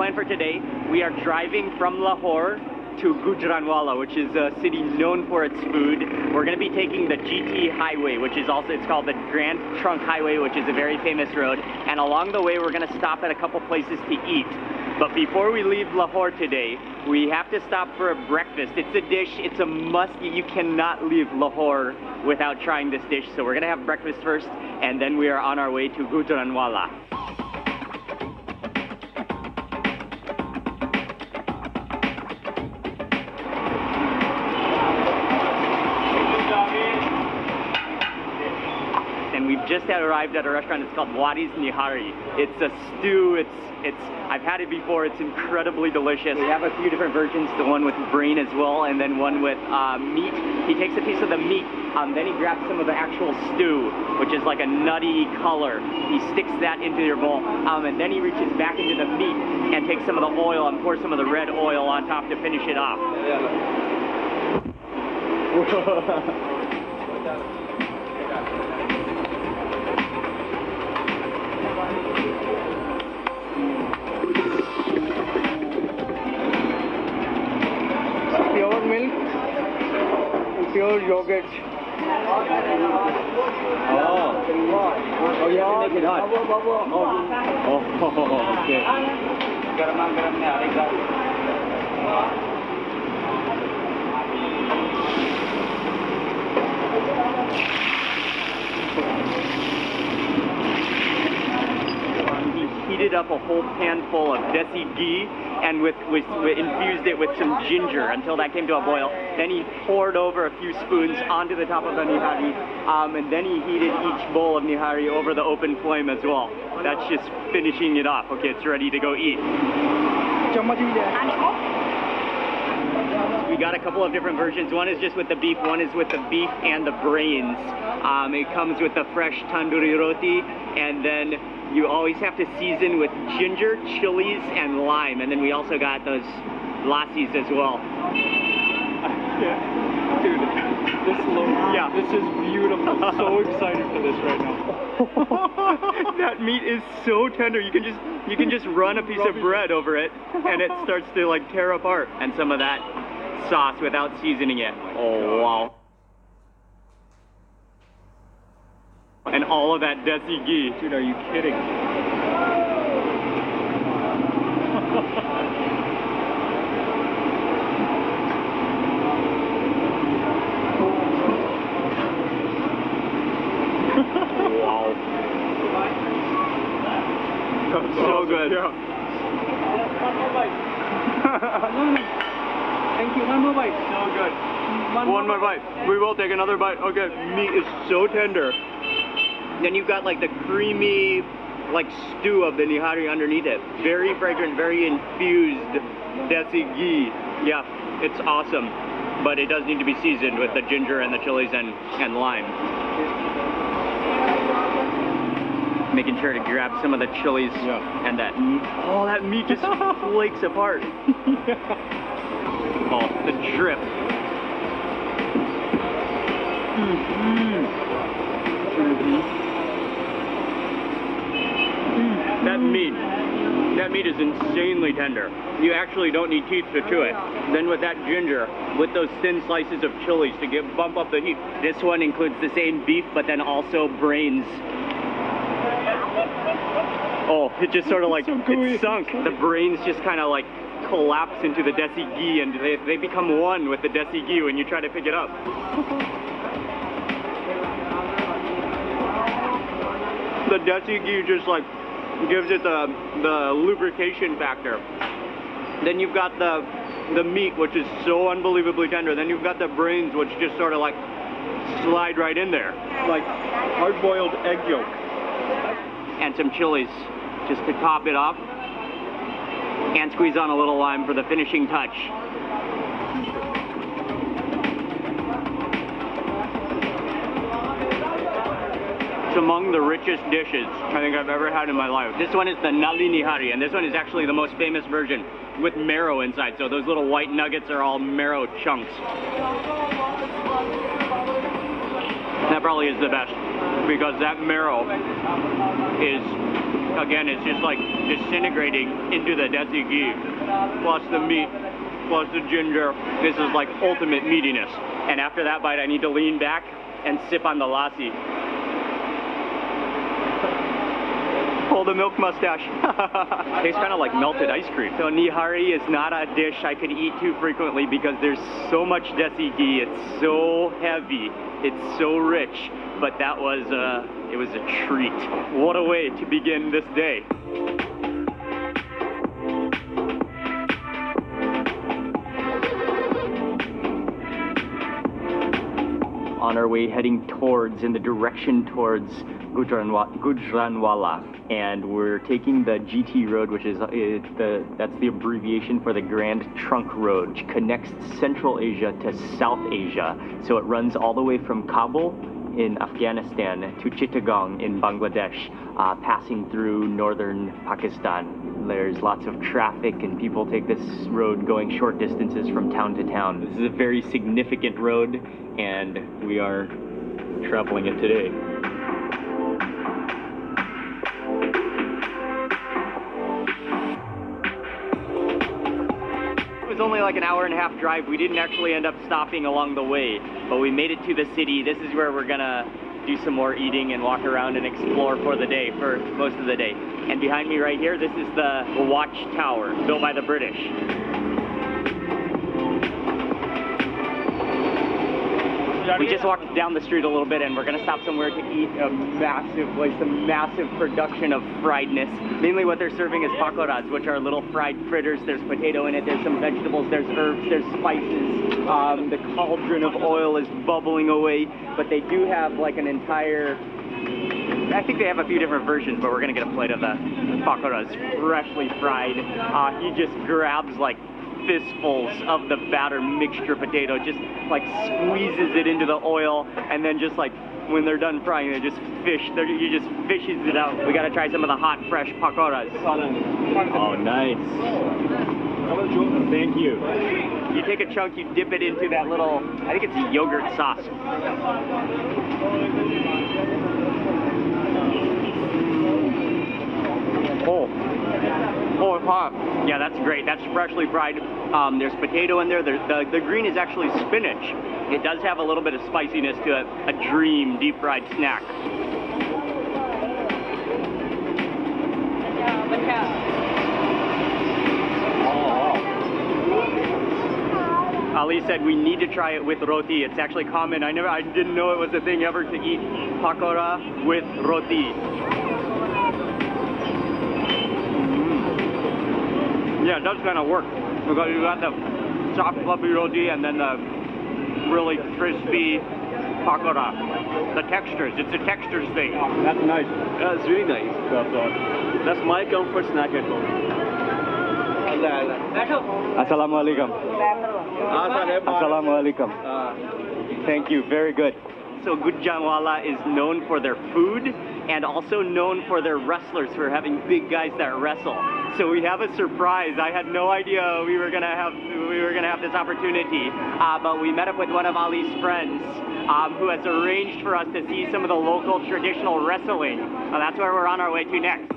plan for today, we are driving from Lahore to Gujranwala, which is a city known for its food. We're going to be taking the GT Highway, which is also, it's called the Grand Trunk Highway, which is a very famous road. And along the way, we're going to stop at a couple places to eat. But before we leave Lahore today, we have to stop for a breakfast. It's a dish, it's a must. You cannot leave Lahore without trying this dish. So we're going to have breakfast first, and then we are on our way to Gujranwala. We've just arrived at a restaurant. It's called Wadi's Nihari. It's a stew. I've had it before. It's incredibly delicious. We have a few different versions. The one with brain as well, and then one with meat. He takes a piece of the meat, then he grabs some of the actual stew, which is like a nutty color. He sticks that into your bowl, and then he reaches back into the meat and takes some of the oil and pours some of the red oil on top to finish it off. Pure milk and pure yogurt. Oh, you have to make it hot. Okay. He heated up a whole pan full of desi ghee and infused it with some ginger until that came to a boil. Then he poured over a few spoons onto the top of the nihari, and then he heated each bowl of nihari over the open flame as well. That's just finishing it off. Okay, it's ready to go eat. We got a couple of different versions. One is just with the beef, one is with the beef and the brains. It comes with the fresh tandoori roti, and then you always have to season with ginger, chilies, and lime. And then we also got those lassis as well. Dude, this is beautiful. So excited for this right now. That meat is so tender. You can just run a piece of bread over it, and it starts to like tear apart. And some of that sauce without seasoning it. Oh wow. And all of that desi ghee. Dude, are you kidding? Wow. That's so good. Yeah. Thank you. One more bite. So good. One more bite. We will take another bite. Okay, meat is so tender. Then you've got like the creamy like stew of the nihari underneath it. Very fragrant, very infused desi ghee. Yeah, it's awesome. But it does need to be seasoned with the ginger and the chilies and lime. Making sure to grab some of the chilies and that meat. Oh, that meat just flakes apart. Oh, the drip. That meat is insanely tender. You actually don't need teeth to chew it. Then with that ginger, with those thin slices of chilies to bump up the heat. This one includes the same beef, but then also brains. Oh, it just sort of like, it sunk. The brains just kind of like collapse into the desi ghee, and they become one with the desi ghee when you try to pick it up. The desi ghee just like gives it the lubrication factor. Then you've got the meat, which is so unbelievably tender. Then you've got the brains, which just sort of like slide right in there. Like hard-boiled egg yolk. And some chilies just to top it off. And squeeze on a little lime for the finishing touch. It's among the richest dishes I think I've ever had in my life. This one is the Nali Nihari, and this one is actually the most famous version with marrow inside. So those little white nuggets are all marrow chunks. That probably is the best because that marrow is Again, it's just like disintegrating into the desi ghee, plus the meat, plus the ginger. This is like ultimate meatiness. And after that bite, I need to lean back and sip on the lassi. Pull the milk mustache. Tastes kind of like melted ice cream. So nihari is not a dish I could eat too frequently because there's so much desi ghee. It's so heavy. It's so rich. But that was, it was a treat. What a way to begin this day. On our way heading towards, in the direction towards Gujranwala, and we're taking the GT road, which is that's the abbreviation for the Grand Trunk Road, which connects Central Asia to South Asia. So it runs all the way from Kabul in Afghanistan to Chittagong in Bangladesh, passing through northern Pakistan. There's lots of traffic and people take this road going short distances from town to town. This is a very significant road and we are traveling it today. It was only like an hour and a half drive. We didn't actually end up stopping along the way, but we made it to the city. This is where we're gonna do some more eating and walk around and explore for the day, for most of the day. And behind me right here, this is the watchtower built by the British. We just walked down the street a little bit and we're gonna stop somewhere to eat a massive place, a massive production of friedness. Mainly what they're serving is pakoras, which are little fried fritters. There's potato in it, there's some vegetables, there's herbs, there's spices. The cauldron of oil is bubbling away, but they do have like an entire, I think they have a few different versions, but we're gonna get a plate of the pakoras, freshly fried. He just grabs like fistfuls of the batter mixture potato, just like squeezes it into the oil, and then just like when they're done frying, they just he just fishes it out. We gotta try some of the hot, fresh pakoras. Oh, nice. Thank you. You take a chunk, you dip it into that little, I think it's a yogurt sauce. Oh, it's hot. Yeah, that's great. That's freshly fried. There's potato in there. The green is actually spinach. It does have a little bit of spiciness to it. A dream deep fried snack. Ali said we need to try it with roti. It's actually common. I didn't know it was a thing ever to eat pakora with roti. Yeah, it does kind of work because you got the soft fluffy roti and then the really crispy pakora. The textures, it's a textures thing. That's nice. That's really nice. That's my comfort snack at home. Assalamu alaikum. Assalamu alaikum. Thank you, very good. So Gujranwala is known for their food and also known for their wrestlers, for having big guys that wrestle. So we have a surprise. I had no idea we were gonna have this opportunity, but we met up with one of Ali's friends who has arranged for us to see some of the local traditional wrestling. That's where we're on our way to next.